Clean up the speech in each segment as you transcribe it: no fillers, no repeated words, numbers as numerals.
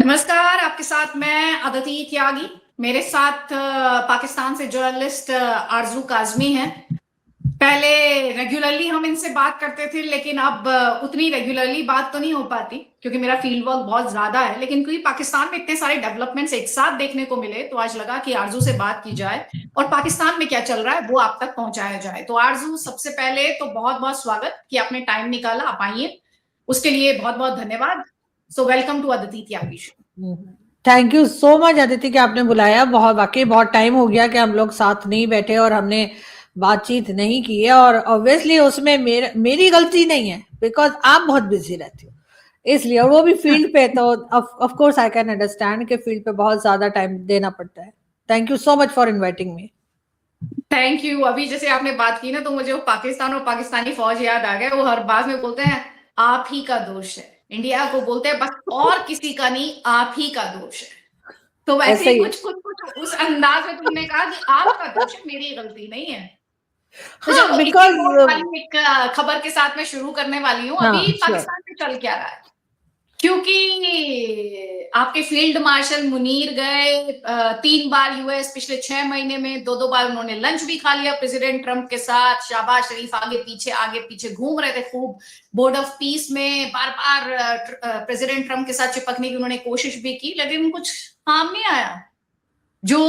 नमस्कार, आपके साथ मैं अदिति त्यागी। मेरे साथ पाकिस्तान से जर्नलिस्ट आरजू काजमी हैं। पहले रेगुलरली हम इनसे बात करते थे, लेकिन अब उतनी रेगुलरली बात तो नहीं हो पाती क्योंकि मेरा फील्ड वर्क बहुत ज्यादा है। लेकिन क्योंकि पाकिस्तान में इतने सारे डेवलपमेंट्स एक साथ देखने को मिले, तो आज लगा कि आरजू से बात की जाए और पाकिस्तान में क्या चल रहा है वो आप तक पहुंचाया जाए। तो आरजू, सबसे पहले तो बहुत बहुत स्वागत कि आपने टाइम निकाला, आप आइए, उसके लिए बहुत बहुत धन्यवाद। So welcome to Aditi Tyagi show. Thank you so much Aditi कि आपने बुलाया। बहुत वाकई बहुत टाइम हो गया कि हम लोग साथ नहीं बैठे और हमने बातचीत नहीं की है, और ऑब्वियसली उसमें मेरी गलती नहीं है बिकॉज आप बहुत बिजी रहती हो इसलिए, और वो भी फील्ड पे। तो of course I can understand कि फील्ड पे बहुत ज्यादा टाइम देना पड़ता है। Thank you so much for inviting me. Thank you. अभी जैसे आपने बात की ना, तो मुझे वो पाकिस्तान और पाकिस्तानी फौज याद आ गया। वो हर बात में बोलते हैं आप ही का दोष है, इंडिया को बोलते हैं बस, और किसी का नहीं, आप ही का दोष है। तो वैसे ऐसा ही ही कुछ उस अंदाज में तुमने कहा कि आपका दोष है, मेरी गलती नहीं है। तो हाँ, चलो, इसी बिकॉज नोट वाली एक खबर के साथ मैं शुरू करने वाली हूँ। हाँ अभी श्योर। पाकिस्तान में चल क्या रहा है, क्योंकि आपके फील्ड मार्शल मुनीर गए 3 बार यूएस पिछले 6 महीने में, 2-2 बार उन्होंने लंच भी खा लिया प्रेसिडेंट ट्रंप के साथ। शहबाज शरीफ आगे पीछे घूम रहे थे खूब। बोर्ड ऑफ पीस में बार बार प्रेसिडेंट ट्रंप के साथ चिपकने की उन्होंने कोशिश भी की, लेकिन कुछ काम नहीं आया। जो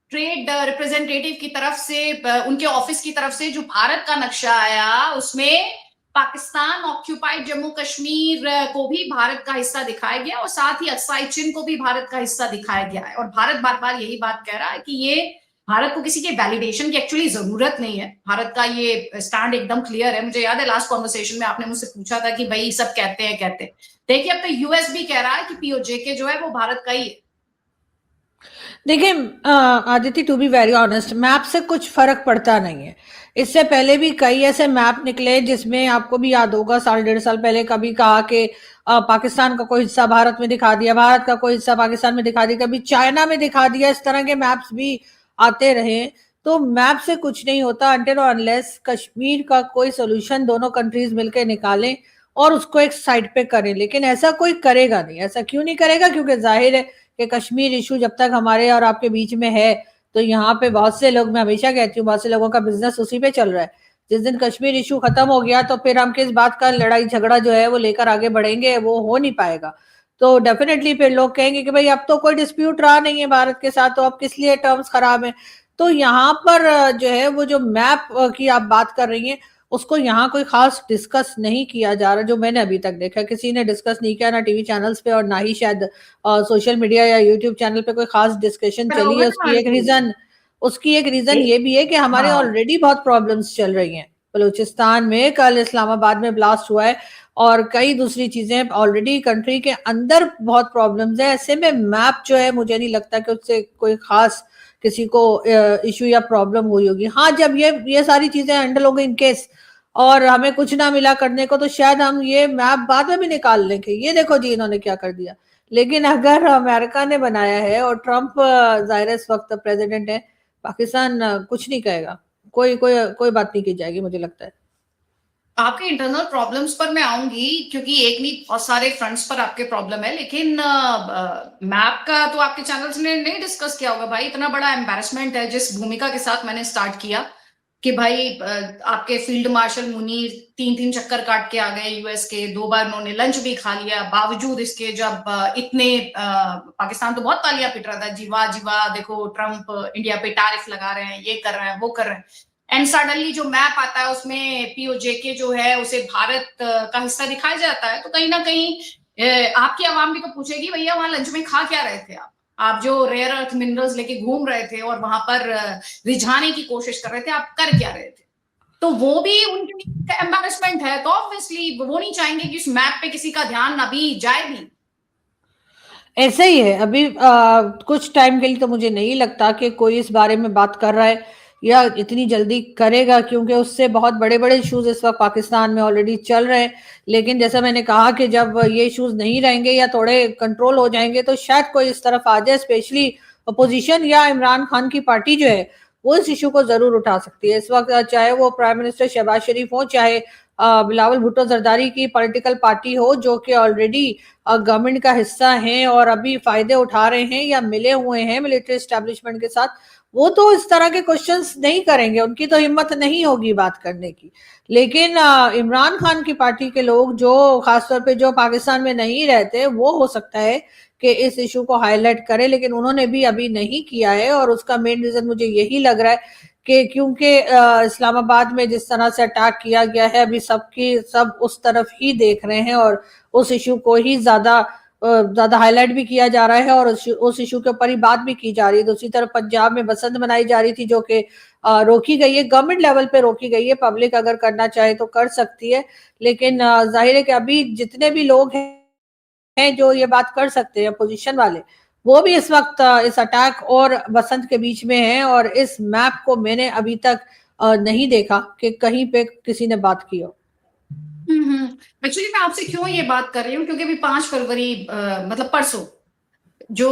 ट्रेड रिप्रेजेंटेटिव की तरफ से, उनके ऑफिस की तरफ से जो भारत का नक्शा आया, उसमें पाकिस्तान ऑक्यूपाइड जम्मू कश्मीर को भी भारत का हिस्सा दिखाया गया और साथ ही अक्साई चिन को भी भारत का हिस्सा दिखाया गया है। और भारत बार बार यही बात कह रहा है कि ये भारत को किसी के वैलिडेशन की एक्चुअली जरूरत नहीं है। भारत का ये स्टैंड एकदम क्लियर है। मुझे याद है लास्ट कॉन्वर्सेशन में आपने मुझसे पूछा था कि भाई सब कहते हैं। देखिए, अब तो यूएस भी कह रहा है कि पीओजेके जो है वो भारत का ही है। देखिए Aditi, to be very honest, map से कुछ फर्क पड़ता नहीं है। इससे पहले भी कई ऐसे मैप निकले जिसमें आपको भी याद होगा, 1.5 साल पहले कभी कहा कि पाकिस्तान का कोई हिस्सा भारत में दिखा दिया, भारत का कोई हिस्सा पाकिस्तान में दिखा दिया, कभी चाइना में दिखा दिया। इस तरह के मैप्स भी आते रहे। तो मैप से कुछ नहीं होता अनटिल और अनलेस कश्मीर का कोई सोल्यूशन दोनों कंट्रीज मिलकर निकालें और उसको एक साइड पे करें। लेकिन ऐसा कोई करेगा नहीं। ऐसा क्यों नहीं करेगा? क्योंकि जाहिर है कि कश्मीर इशू जब तक हमारे और आपके बीच में है, तो यहाँ पे बहुत से लोग, मैं हमेशा कहती हूँ, बहुत से लोगों का बिजनेस उसी पे चल रहा है। जिस दिन कश्मीर इशू खत्म हो गया तो फिर हम किस बात का लड़ाई झगड़ा जो है वो लेकर आगे बढ़ेंगे? वो हो नहीं पाएगा। तो डेफिनेटली फिर लोग कहेंगे कि भाई अब तो कोई डिस्प्यूट रहा नहीं है भारत के साथ, तो अब किस लिए टर्म्स खराब है। तो यहाँ पर जो है वो जो मैप की आप बात कर रही हैं, उसको यहाँ कोई खास डिस्कस नहीं किया जा रहा। जो मैंने अभी तक देखा, किसी ने डिस्कस नहीं किया, ना टीवी चैनल्स पे और ना ही शायद सोशल मीडिया या यूट्यूब चैनल पे कोई खास डिस्कशन पर चली होगा है। ना, उसकी एक रीजन ये भी है कि हमारे हाँ, ऑलरेडी बहुत प्रॉब्लम्स चल रही हैं बलूचिस्तान में। कल इस्लामाबाद में ब्लास्ट हुआ है और कई दूसरी चीजें ऑलरेडी कंट्री के अंदर बहुत प्रॉब्लम्स है। ऐसे में मैप जो है, मुझे नहीं लगता कि उससे कोई खास किसी को इशू या प्रॉब्लम हुई होगी। हाँ, जब ये सारी चीजें हैंडल हो गई इन केस और हमें कुछ ना मिला करने को, तो शायद हम ये मैप बाद में भी निकाल लेंगे, ये देखो जी इन्होंने क्या कर दिया। लेकिन अगर अमेरिका ने बनाया है और ट्रंप जाहिर इस वक्त प्रेसिडेंट है, पाकिस्तान कुछ नहीं कहेगा। कोई बात नहीं की जाएगी, मुझे लगता है। आपके इंटरनल प्रॉब्लम्स पर मैं आऊंगी, क्योंकि एक नहीं बहुत सारे फ्रंट्स पर आपके प्रॉब्लम है। लेकिन मैप का तो आपके चैनल्स ने नहीं डिस्कस किया होगा। भाई, इतना बड़ा एम्बैरेसमेंट है जिस भूमिका के साथ मैंने स्टार्ट किया कि भाई आपके फील्ड मार्शल मुनीर 3-3 चक्कर काट के आ गए यूएस के, 2 बार उन्होंने लंच भी खा लिया, बावजूद इसके जब इतने पाकिस्तान तो बहुत तालियां पिट रहा था, जीवा जीवा देखो ट्रंप इंडिया पे टैरिफ लगा रहे हैं, ये कर रहे हैं, वो कर रहे हैं। एंड सडनली जो मैप आता है उसमें पीओजेके जो है उसे भारत का हिस्सा दिखाया जाता है। तो कहीं ना कहीं आपकी आवाम भी तो पूछेगी, भैया वहां लंच में खा क्या रहे थे आप जो रेयर अर्थ मिनरल्स लेके घूम रहे थे और वहां पर रिझाने की कोशिश कर रहे थे, आप कर क्या रहे थे? तो वो भी उनके लिए एम्बैरेसमेंट है। तो ऑब्वियसली वो नहीं चाहेंगे कि उस मैप पे किसी का ध्यान अभी जाए भी। ऐसा ही है। अभी कुछ टाइम के लिए तो मुझे नहीं लगता कि कोई इस बारे में बात कर रहा है या इतनी जल्दी करेगा, क्योंकि उससे बहुत बड़े बड़े इश्यूज इस वक्त पाकिस्तान में ऑलरेडी चल रहे हैं। लेकिन जैसा मैंने कहा कि जब ये इश्यूज नहीं रहेंगे या थोड़े कंट्रोल हो जाएंगे, तो शायद कोई इस तरफ आ जाए। स्पेशली अपोजिशन या इमरान खान की पार्टी जो है, वो इस इशू को जरूर उठा सकती है इस वक्त, चाहे वो प्राइम मिनिस्टर शहबाज शरीफ हो, चाहे बिलावल भुट्टो जरदारी की पॉलिटिकल पार्टी हो, जो कि ऑलरेडी गवर्नमेंट का हिस्सा हैं और अभी फायदे उठा रहे हैं या मिले हुए हैं मिलिट्री एस्टेब्लिशमेंट के साथ, वो तो इस तरह के क्वेश्चंस नहीं करेंगे, उनकी तो हिम्मत नहीं होगी बात करने की। लेकिन इमरान खान की पार्टी के लोग, जो खासतौर पे जो पाकिस्तान में नहीं रहते, वो हो सकता है कि इस इशू को हाईलाइट करे, लेकिन उन्होंने भी अभी नहीं किया है। और उसका मेन रीजन मुझे यही लग रहा है कि क्योंकि इस्लामाबाद में जिस तरह से अटैक किया गया है, अभी सब उस तरफ ही देख रहे हैं और उस इशू को ही ज्यादा हाईलाइट भी किया जा रहा है और उस इशू के ऊपर ही बात भी की जा रही है। दूसरी तरफ पंजाब में बसंत मनाई जा रही थी, जो कि रोकी गई है, गवर्नमेंट लेवल पे रोकी गई है, पब्लिक अगर करना चाहे तो कर सकती है। लेकिन जाहिर है कि अभी जितने भी लोग हैं जो ये बात कर सकते हैं अपोजिशन वाले, वो भी इस वक्त इस अटैक और बसंत के बीच में हैं। और इस मैप को मैंने अभी तक नहीं देखा कि कहीं पे किसी ने बात की हो। एक्चुअली मैं आपसे क्यों ये बात कर रही हूँ, क्योंकि अभी 5 फरवरी मतलब परसों जो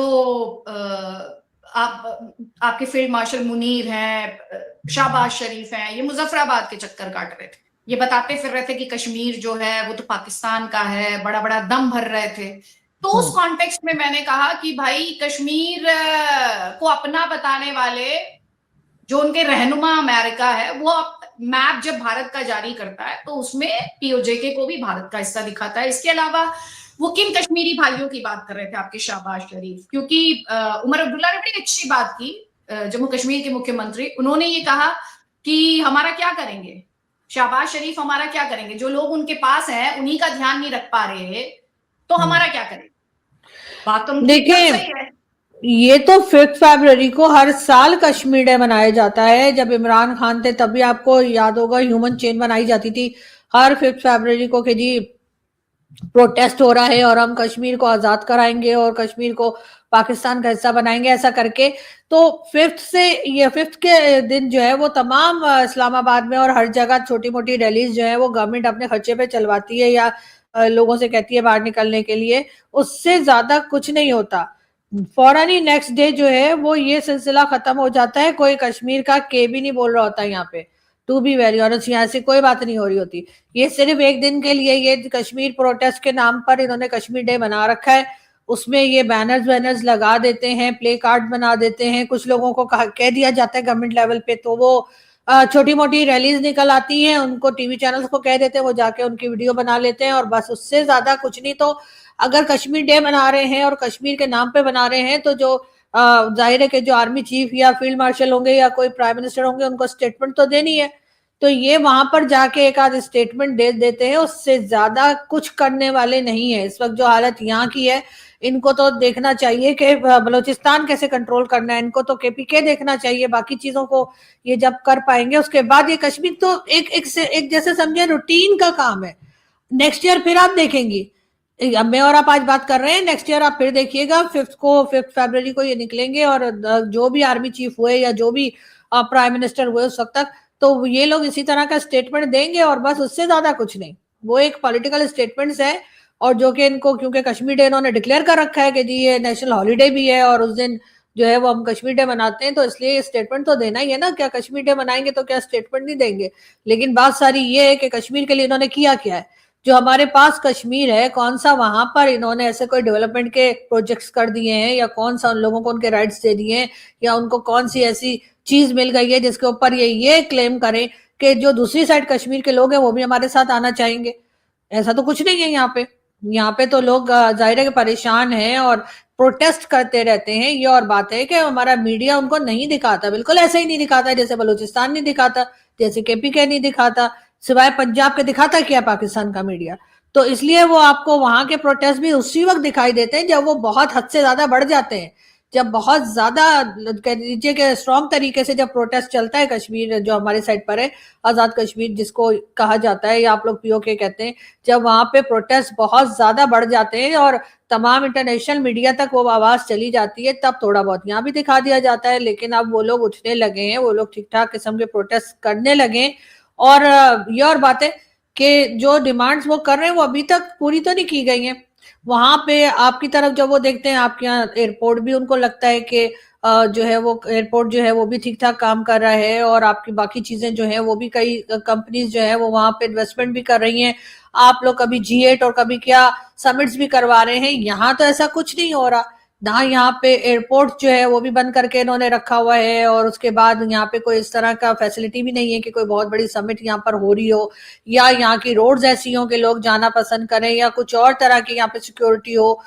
आपके फील्ड मार्शल मुनीर हैं, शाहबाज शरीफ हैं, ये मुजफ्फराबाद के चक्कर काट रहे थे। ये बताते फिर रहे थे कि कश्मीर जो है वो तो पाकिस्तान का है, बड़ा बड़ा दम भर रहे थे। तो उस कॉन्टेक्स्ट में मैंने कहा कि भाई कश्मीर को अपना बताने वाले जो उनके रहनुमा अमेरिका है, वो मैप जब भारत का जारी करता है तो उसमें पीओजेके को भी भारत का हिस्सा दिखाता है। इसके अलावा वो किन कश्मीरी भाइयों की बात कर रहे थे आपके शाहबाज शरीफ, क्योंकि उमर अब्दुल्ला ने बड़ी अच्छी बात की, जम्मू कश्मीर के मुख्यमंत्री, उन्होंने ये कहा कि हमारा क्या करेंगे शाहबाज शरीफ, हमारा क्या करेंगे, जो लोग उनके पास हैं उन्हीं का ध्यान नहीं रख पा रहे, तो हमारा क्या करेंगे। बात तो उनकी एकदम सही है। ये तो 5 फरवरी को हर साल कश्मीर डे मनाया जाता है। जब इमरान खान थे तभी आपको याद होगा ह्यूमन चेन बनाई जाती थी हर 5 फरवरी को कि जी प्रोटेस्ट हो रहा है और हम कश्मीर को आजाद कराएंगे और कश्मीर को पाकिस्तान का हिस्सा बनाएंगे, ऐसा करके। तो 5th के दिन जो है वो तमाम इस्लामाबाद में और हर जगह छोटी मोटी रैलीज जो है वो गवर्नमेंट अपने खर्चे पे चलवाती है या लोगों से कहती है बाहर निकलने के लिए, उससे ज्यादा कुछ नहीं होता। फौरन ही नेक्स्ट डे जो है वो ये सिलसिला खत्म हो जाता है, कोई कश्मीर का के भी नहीं बोल रहा होता यहाँ पे। टू बी वेरी ऑनेस्ट, यहाँ से कोई बात नहीं हो रही होती। ये सिर्फ एक दिन के लिए ये कश्मीर प्रोटेस्ट के नाम पर इन्होंने कश्मीर डे बना रखा है। उसमें ये बैनर्स लगा देते हैं, प्ले कार्ड बना देते हैं, कुछ लोगों को कह दिया जाता है गवर्नमेंट लेवल पे, तो वो छोटी मोटी रैलीज निकल आती हैं, उनको टीवी चैनल्स को कह देते हैं, वो जाके उनकी वीडियो बना लेते हैं और बस, उससे ज्यादा कुछ नहीं। तो अगर कश्मीर डे मना रहे हैं और कश्मीर के नाम पे बना रहे हैं, तो जो जाहिर है कि जो आर्मी चीफ या फील्ड मार्शल होंगे या कोई प्राइम मिनिस्टर होंगे, उनको स्टेटमेंट तो देनी है। तो ये वहां पर जाके एक आध स्टेटमेंट दे देते हैं, उससे ज्यादा कुछ करने वाले नहीं है। इस वक्त जो हालत यहाँ की है, इनको तो देखना चाहिए कि बलूचिस्तान कैसे कंट्रोल करना है, इनको तो केपीके देखना चाहिए। बाकी चीजों को ये जब कर पाएंगे उसके बाद ये कश्मीर तो एक जैसे समझे रूटीन का काम है। नेक्स्ट ईयर फिर आप देखेंगी, अब मैं और आप आज बात कर रहे हैं, नेक्स्ट ईयर आप फिर देखिएगा 5 फरवरी को ये निकलेंगे और जो भी आर्मी चीफ हुए या जो भी प्राइम मिनिस्टर हुए उस वक्त तक, तो ये लोग इसी तरह का स्टेटमेंट देंगे और बस, उससे ज्यादा कुछ नहीं। वो एक पॉलिटिकल स्टेटमेंट्स है और जो कि इनको, क्योंकि कश्मीर डे इन्होंने डिक्लेयर कर रखा है कि जी ये नेशनल हॉलीडे भी है और उस दिन जो है वो हम कश्मीर डे मनाते हैं, तो इसलिए स्टेटमेंट तो देना ही है ना। क्या कश्मीर डे मनाएंगे तो क्या स्टेटमेंट नहीं देंगे? लेकिन बात सारी ये है कि कश्मीर के लिए इन्होंने किया क्या है। जो हमारे पास कश्मीर है, कौन सा वहां पर इन्होंने ऐसे कोई डेवलपमेंट के प्रोजेक्ट्स कर दिए हैं, या कौन सा उन लोगों को उनके राइट्स दे दिए हैं, या उनको कौन सी ऐसी चीज मिल गई है जिसके ऊपर ये क्लेम करें कि जो दूसरी साइड कश्मीर के लोग हैं वो भी हमारे साथ आना चाहेंगे। ऐसा तो कुछ नहीं है यहाँ पे। यहाँ पे तो लोग जाहिर है कि परेशान हैं और प्रोटेस्ट करते रहते हैं। ये और बात है कि हमारा मीडिया उनको नहीं दिखाता, बिल्कुल ऐसे ही नहीं दिखाता जैसे बलूचिस्तान नहीं दिखाता, जैसे केपीके नहीं दिखाता, सिवाय पंजाब के दिखाता क्या पाकिस्तान का मीडिया। तो इसलिए वो आपको वहां के प्रोटेस्ट भी उसी वक्त दिखाई देते हैं जब वो बहुत हद से ज्यादा बढ़ जाते हैं, जब बहुत ज्यादा कह लीजिए कि स्ट्रॉन्ग तरीके से जब प्रोटेस्ट चलता है कश्मीर जो हमारे साइड पर है, आजाद कश्मीर जिसको कहा जाता है या आप लोग पीओके कहते हैं, जब वहां पे प्रोटेस्ट बहुत ज्यादा बढ़ जाते हैं और तमाम इंटरनेशनल मीडिया तक वो आवाज चली जाती है, तब थोड़ा बहुत यहाँ भी दिखा दिया जाता है। लेकिन अब वो लोग उठने लगे हैं, वो लोग ठीक ठाक किस्म के प्रोटेस्ट करने लगे। और ये और बात है कि जो डिमांड्स वो कर रहे हैं वो अभी तक पूरी तो नहीं की गई हैं। वहां पे आपकी तरफ जब वो देखते हैं, आपके यहाँ एयरपोर्ट भी उनको लगता है कि जो है वो एयरपोर्ट जो है वो भी ठीक ठाक काम कर रहा है, और आपकी बाकी चीजें जो है वो भी कई कंपनीज जो है वो वहां पे इन्वेस्टमेंट भी कर रही हैं। आप लोग कभी G8 और कभी क्या समिट्स भी करवा रहे हैं, यहाँ तो ऐसा कुछ नहीं हो रहा ना। यहाँ पे एयरपोर्ट जो है वो भी बंद करके इन्होंने रखा हुआ है, और उसके बाद यहाँ पे कोई इस तरह का फैसिलिटी भी नहीं है कि कोई बहुत बड़ी समिट यहाँ पर हो रही हो, या यहाँ की रोड्स ऐसी हो कि लोग जाना पसंद करें, या कुछ और तरह की यहाँ पे सिक्योरिटी हो।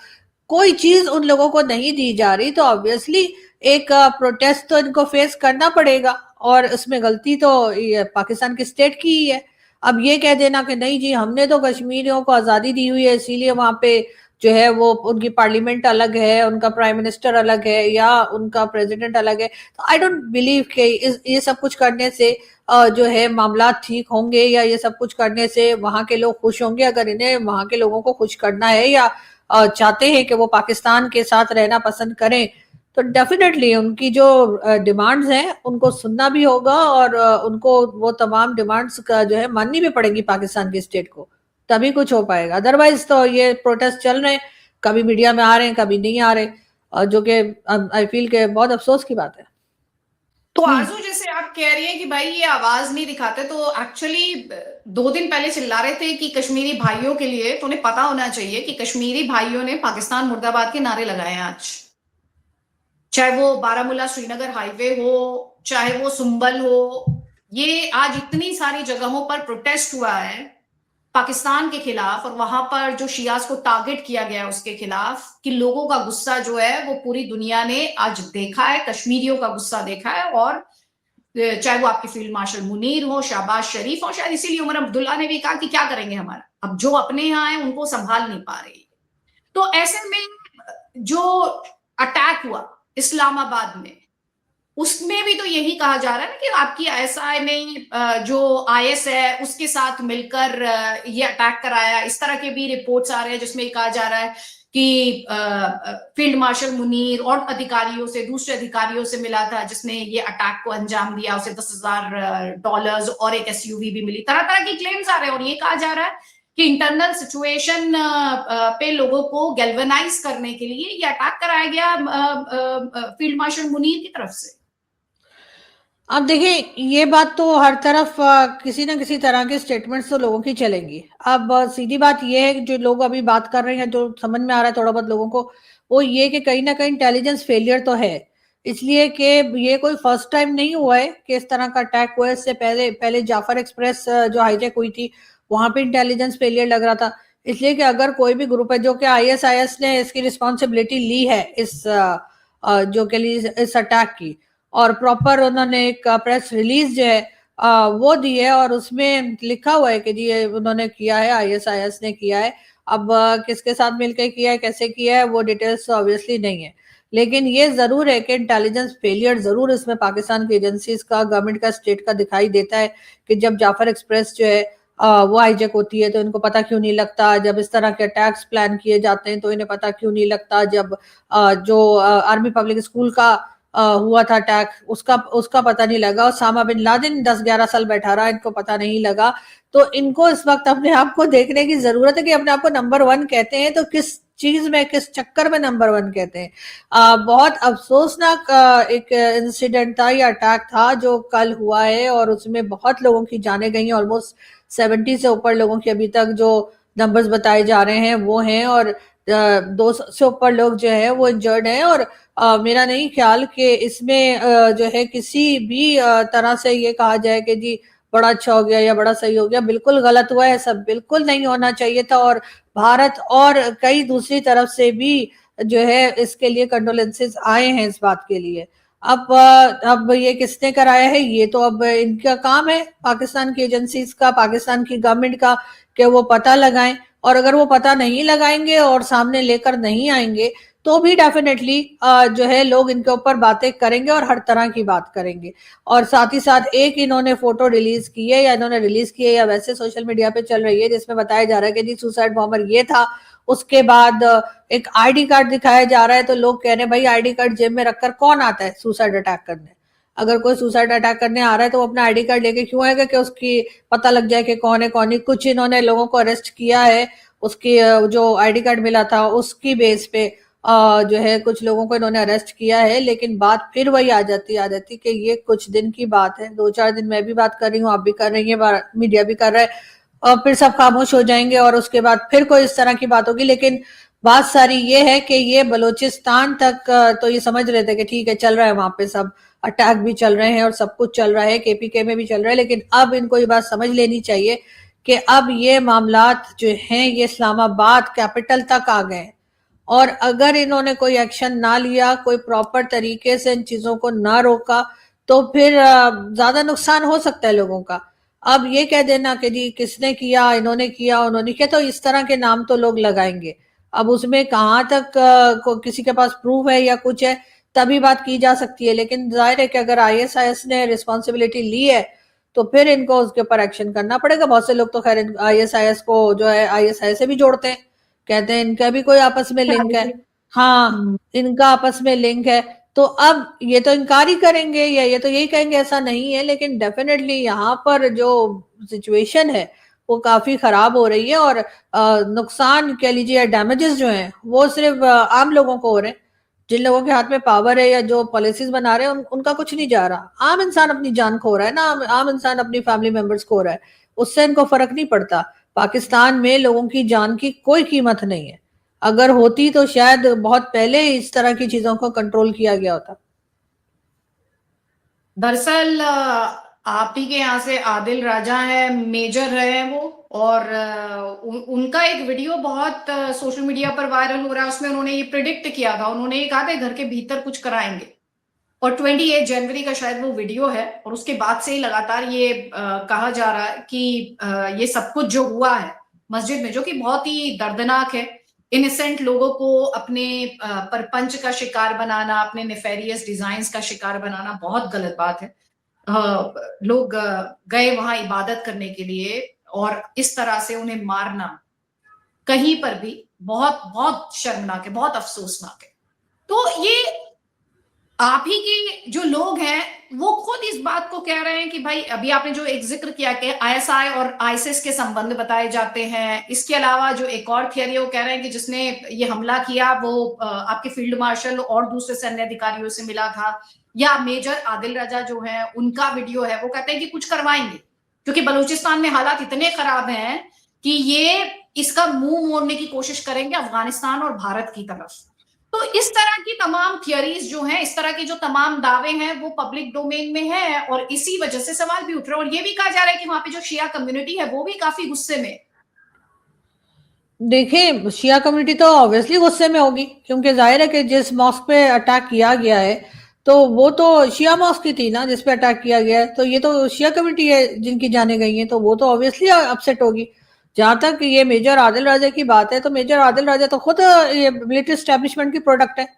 कोई चीज उन लोगों को नहीं दी जा रही, तो ऑब्वियसली एक प्रोटेस्ट तो इनको फेस करना पड़ेगा, और इसमें गलती तो ये पाकिस्तान की स्टेट की ही है। अब ये कह देना कि नहीं जी हमने तो कश्मीरियों को आजादी दी हुई है इसीलिए वहां पे जो है वो उनकी पार्लियामेंट अलग है, उनका प्राइम मिनिस्टर अलग है, या उनका प्रेसिडेंट अलग है, तो आई डोंट बिलीव कि ये सब कुछ करने से जो है मामला ठीक होंगे, या ये सब कुछ करने से वहां के लोग खुश होंगे। अगर इन्हें वहां के लोगों को खुश करना है, या चाहते हैं कि वो पाकिस्तान के साथ रहना पसंद करें, तो डेफिनेटली उनकी जो डिमांड्स हैं उनको सुनना भी होगा, और उनको वो तमाम डिमांड्स का जो है माननी भी पड़ेगी पाकिस्तान की स्टेट को, तभी कुछ हो पाएगा। अदरवाइज तो ये प्रोटेस्ट चल रहे हैं, कभी मीडिया में आ रहे हैं कभी नहीं आ रहे, और जो कि आई फील के बहुत अफसोस की बात है। तो आरजू जैसे आप कह रही हैं कि भाई ये आवाज नहीं दिखाते, तो एक्चुअली 2 दिन पहले चिल्ला रहे थे कि कश्मीरी भाइयों के लिए, तो उन्हें पता होना चाहिए कि कश्मीरी भाइयों ने पाकिस्तान मुर्दाबाद के नारे लगाए हैं आज। चाहे वो बारामूला श्रीनगर हाईवे हो, चाहे वो सुंबल हो, ये आज इतनी सारी जगहों पर प्रोटेस्ट हुआ है पाकिस्तान के खिलाफ, और वहां पर जो शियास को टारगेट किया गया उसके खिलाफ, कि लोगों का गुस्सा जो है वो पूरी दुनिया ने आज देखा है, कश्मीरियों का गुस्सा देखा है। और चाहे वो आपके फील्ड मार्शल मुनीर हो, शहबाज शरीफ हो, शायद इसीलिए उमर अब्दुल्ला ने भी कहा कि क्या करेंगे हमारा, अब जो अपने यहाँ है उनको संभाल नहीं पा रही। तो ऐसे में जो अटैक हुआ इस्लामाबाद में, उसमें भी तो यही कहा जा रहा है ना कि आपकी ISI ने जो IS है उसके साथ मिलकर ये अटैक कराया। इस तरह के भी रिपोर्ट्स आ रहे हैं जिसमें कहा जा रहा है कि फील्ड मार्शल मुनीर और अधिकारियों से, दूसरे अधिकारियों से मिला था जिसने ये अटैक को अंजाम दिया, उसे $10,000 और एक SUV भी मिली। तरह तरह की क्लेम्स आ रहे हैं, और ये कहा जा रहा है कि इंटरनल सिचुएशन पे लोगों को गैल्वेनाइज करने के लिए ये अटैक कराया गया फील्ड मार्शल मुनीर की तरफ से। अब देखिए ये बात तो हर तरफ किसी ना किसी तरह के स्टेटमेंट्स तो लोगों की चलेंगी। अब सीधी बात ये है कि जो लोग अभी बात कर रहे हैं, जो समझ में आ रहा है थोड़ा बहुत लोगों को, वो ये कि कहीं ना कहीं इंटेलिजेंस फेलियर तो है। इसलिए कि ये कोई फर्स्ट टाइम नहीं हुआ है कि इस तरह का अटैक हुआ है। इससे पहले पहले जाफर एक्सप्रेस जो हाईजैक हुई थी वहां पे इंटेलिजेंस फेलियर लग रहा था। इसलिए कि अगर कोई भी ग्रुप है, जो कि ISIS ने इसकी रिस्पॉन्सिबिलिटी ली है इस जो के लिए इस अटैक की, और प्रॉपर उन्होंने एक प्रेस रिलीज जो है वो दी है, और उसमें लिखा हुआ है कि जी ये उन्होंने किया है, ISIS ने किया है। अब किसके साथ मिलकर किया है, कैसे किया है, वो डिटेल्स ऑब्वियसली नहीं है, लेकिन ये जरूर है कि इंटेलिजेंस फेलियर जरूर इसमें पाकिस्तान की एजेंसीज का, गवर्नमेंट का, स्टेट का दिखाई देता है। कि जब जाफर एक्सप्रेस जो है वो हाईजैक होती है तो इनको पता क्यों नहीं लगता, जब इस तरह के अटैक्स प्लान किए जाते हैं तो इन्हें पता क्यों नहीं लगता, जब जो आर्मी पब्लिक स्कूल का हुआ था अटैक, उसका पता नहीं लगा, ओसामा बिन लादेन 10-11 साल बैठा रहा, इनको पता नहीं लगा। तो इनको इस वक्त अपने आप को देखने की जरूरत है कि अपने आप को नंबर 1 कहते हैं तो किस चीज में, किस चक्कर में नंबर 1 कहते हैं। बहुत अफसोसनाक एक इंसिडेंट था, या अटैक था जो कल हुआ है, और उसमें बहुत लोगों की जानें गई हैं। ऑलमोस्ट 70 से ऊपर लोगों की अभी तक जो नंबर्स बताए जा रहे हैं वो हैं, और 200 से ऊपर लोग जो है वो इंजर्ड हैं। और मेरा नहीं ख्याल कि इसमें जो है किसी भी तरह से ये कहा जाए कि जी बड़ा अच्छा हो गया या बड़ा सही हो गया, बिल्कुल गलत हुआ है, सब बिल्कुल नहीं होना चाहिए था। और भारत और कई दूसरी तरफ से भी जो है इसके लिए कंडोलेंसेस आए हैं इस बात के लिए। अब ये किसने कराया है, ये तो अब इनका काम है, पाकिस्तान की एजेंसीज का, पाकिस्तान की गवर्नमेंट का, कि वो पता लगाएं। और अगर वो पता नहीं लगाएंगे और सामने लेकर नहीं आएंगे तो भी डेफिनेटली जो है लोग इनके ऊपर बातें करेंगे, और हर तरह की बात करेंगे। और साथ ही साथ एक इन्होंने फोटो रिलीज की है, या इन्होंने रिलीज की है, या वैसे सोशल मीडिया पे चल रही है, जिसमें बताया जा रहा है कि जी सुसाइड बॉम्बर ये था। उसके बाद एक ID कार्ड दिखाया जा रहा है, तो लोग कह रहे हैं भाई ID कार्ड जेब में रखकर कौन आता है सुसाइड अटैक करने? अगर कोई सुसाइड अटैक करने आ रहा है तो वो अपना ID कार्ड लेके क्यों आएगा कि उसकी पता लग जाए कि कौन है कौन नहीं। कुछ इन्होंने लोगों को अरेस्ट किया है, उसकी जो ID कार्ड मिला था उसकी बेस पे, जो है कुछ लोगों को इन्होंने अरेस्ट किया है, लेकिन बात फिर वही आ जाती कि ये कुछ दिन की बात है, 2-4 दिन मैं भी बात कर रही हूँ, आप भी कर रही हैं, मीडिया भी कर रहा है, और फिर सब खामोश हो जाएंगे और उसके बाद फिर कोई इस तरह की बात होगी। लेकिन बात सारी ये है कि ये बलूचिस्तान तक तो ये समझ रहे थे कि ठीक है, चल रहा है वहां पे, सब अटैक भी चल रहे हैं और सब कुछ चल रहा है, केपीके में भी चल रहा है, लेकिन अब इनको ये बात समझ लेनी चाहिए कि अब ये मामलात जो हैं ये इस्लामाबाद कैपिटल तक आ गए, और अगर इन्होंने कोई एक्शन ना लिया, कोई प्रॉपर तरीके से इन चीजों को ना रोका, तो फिर ज्यादा नुकसान हो सकता है लोगों का। अब ये कह देना कि जी किसने किया, इन्होंने किया, उन्होंने किया, तो इस तरह के नाम तो लोग लगाएंगे। अब उसमें कहाँ तक किसी के पास प्रूफ है या कुछ है, तभी बात की जा सकती है। लेकिन जाहिर है कि अगर आईएसआईएस ने रिस्पॉन्सिबिलिटी ली है तो फिर इनको उसके ऊपर एक्शन करना पड़ेगा। बहुत से लोग तो खैर आईएसआईएस को जो है आईएसआई से भी जोड़ते हैं, कहते हैं इनका भी कोई आपस में लिंक है। हाँ, इनका आपस में लिंक है। तो अब ये तो इनकार ही करेंगे या ये तो यही कहेंगे ऐसा नहीं है, लेकिन डेफिनेटली यहाँ पर जो सिचुएशन है वो काफी खराब हो रही है, और नुकसान कह लीजिए, डैमेजेस जो हैं वो सिर्फ आम लोगों को हो रहे हैं। जिन लोगों के हाथ में पावर है या जो पॉलिसीज बना रहे हैं उनका कुछ नहीं जा रहा। आम इंसान अपनी जान खो रहा है ना, आम इंसान अपनी फैमिली मेंबर्स खो रहा है, उससे इनको फर्क नहीं पड़ता। पाकिस्तान में लोगों की जान की कोई कीमत नहीं है। अगर होती तो शायद बहुत पहले इस तरह की चीजों को कंट्रोल किया गया होता। दरअसल आप ही के यहाँ से आदिल राजा है, मेजर है वो, और उनका एक वीडियो बहुत सोशल मीडिया पर वायरल हो रहा है। उसमें उन्होंने ये प्रिडिक्ट किया था, उन्होंने ये कहा था घर के भीतर कुछ कराएंगे, और 28 जनवरी का शायद वो वीडियो है, और उसके बाद से ही लगातार ये कहा जा रहा है कि ये सब कुछ जो हुआ है मस्जिद में, जो कि बहुत ही दर्दनाक है, इनोसेंट लोगों को अपने परपंच का शिकार बनाना, अपने नेफेरियस डिजाइन्स का शिकार बनाना बहुत गलत बात है। लोग गए वहां इबादत करने के लिए, और इस तरह से उन्हें मारना कहीं पर भी बहुत बहुत शर्मनाक है, बहुत अफसोसनाक है। तो ये आप ही के जो लोग हैं वो खुद इस बात को कह रहे हैं कि भाई, अभी आपने जो एक जिक्र किया कि आईएसआई और आईसिस के संबंध बताए जाते हैं, इसके अलावा जो एक और थियरी है वो कह रहे हैं कि जिसने ये हमला किया वो आपके फील्ड मार्शल और दूसरे सैन्य अधिकारियों से मिला था, या मेजर आदिल रजा जो है उनका वीडियो है, वो कहते हैं कि कुछ करवाएंगे, क्योंकि बलूचिस्तान में हालात इतने खराब हैं कि ये इसका मुंह मोड़ने की कोशिश करेंगे अफगानिस्तान और भारत की तरफ। तो इस तरह की तमाम थियरीज जो हैं, इस तरह के जो तमाम दावे हैं, वो पब्लिक डोमेन में है, और इसी वजह से सवाल भी उठ रहे हैं। और ये भी कहा जा रहा है कि वहां पे जो शिया कम्युनिटी है वो भी काफी गुस्से में। देखिए, शिया कम्युनिटी तो ऑब्वियसली गुस्से में होगी, क्योंकि जाहिर है कि जिस मॉस्क पे अटैक किया गया है तो वो तो शिया मॉस्क की थी ना जिस पे अटैक किया गया है, तो ये तो शिया कम्युनिटी है जिनकी जाने गई हैं, तो वो तो ऑब्वियसली अपसेट होगी। जहां तक ये मेजर आदिल राजा की बात है, तो मेजर आदिल राजा तो खुद ये मिलिट्री एस्टेब्लिशमेंट की प्रोडक्ट है।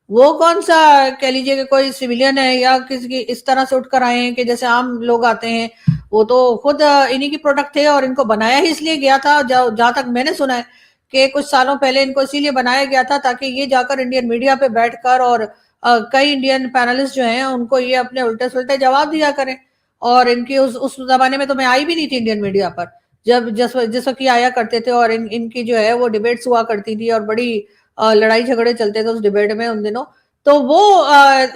वो कौन सा कह लीजिए कि कोई सिविलियन है या किसी की इस तरह से उठकर आए हैं कि जैसे आम लोग आते हैं। वो तो खुद इन्हीं की प्रोडक्ट थे, और इनको बनाया ही इसलिए गया था, जहां तक मैंने सुना है कि कुछ सालों पहले इनको इसीलिए बनाया गया था ताकि ये जाकर इंडियन मीडिया पे बैठकर, और कई इंडियन पैनलिस्ट जो हैं उनको ये अपने उल्टे सुल्टे जवाब दिया करें। और इनकी उस जमाने में तो मैं आई भी नहीं थी इंडियन मीडिया पर, जब जिस वक्त ये आया करते थे, और इनकी जो है वो डिबेट्स हुआ करती थी, और बड़ी लड़ाई झगड़े चलते थे उस डिबेट में उन दिनों। तो वो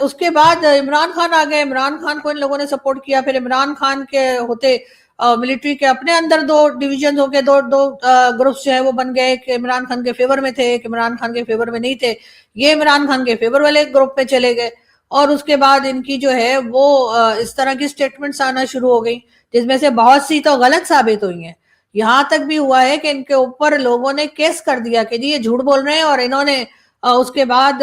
उसके बाद इमरान खान आ गए, इमरान खान को इन लोगों ने सपोर्ट किया, फिर इमरान खान के होते मिलिट्री के अपने अंदर दो डिविजन हो गए, दो दो ग्रुप्स जो है वो बन गए, कि इमरान खान के फेवर में थे, कि इमरान खान के फेवर में नहीं थे। ये इमरान खान के फेवर वाले ग्रुप पे चले गए, और उसके बाद इनकी जो है वो इस तरह की स्टेटमेंट्स आना शुरू हो गई, जिसमें से बहुत सी तो गलत साबित हुई हैं। यहाँ तक भी हुआ है कि इनके ऊपर लोगों ने केस कर दिया कि जी ये झूठ बोल रहे हैं, और इन्होंने उसके बाद